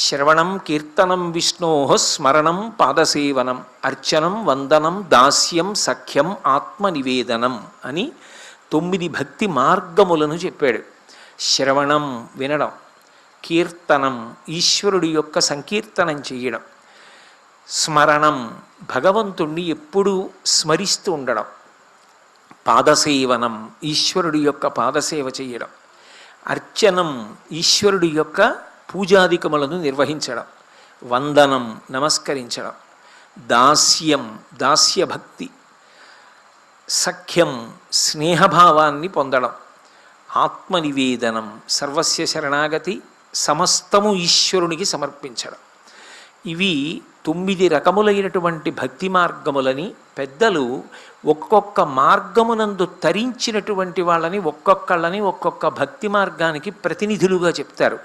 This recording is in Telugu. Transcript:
శ్రవణం కీర్తనం విష్ణో స్మరణం పాదసేవనం అర్చనం వందనం దాస్యం సఖ్యం ఆత్మనివేదనం అని 9 భక్తి మార్గములను చెప్పాడు. శ్రవణం వినడం, కీర్తనం ఈశ్వరుడి యొక్క సంకీర్తనం చేయడం, స్మరణం భగవంతుణ్ణి ఎప్పుడూ స్మరిస్తూ ఉండడం, పాదసేవనం ఈశ్వరుడి యొక్క పాదసేవ చేయడం, అర్చనం ఈశ్వరుడి యొక్క పూజాధికములను నిర్వహించడం, వందనం నమస్కరించడం, దాస్యం దాస్యభక్తి, సఖ్యం స్నేహభావాన్ని పొందడం, ఆత్మనివేదనం సర్వస్య శరణాగతి సమస్తము ఈశ్వరునికి సమర్పించడం. ఇవి 9 రకములైనటువంటి భక్తి మార్గములని పెద్దలు ఒక్కొక్క మార్గమునందు తరించినటువంటి వాళ్ళని ఒక్కొక్కళ్ళని ఒక్కొక్క భక్తి మార్గానికి ప్రతినిధులుగా చెప్తారు.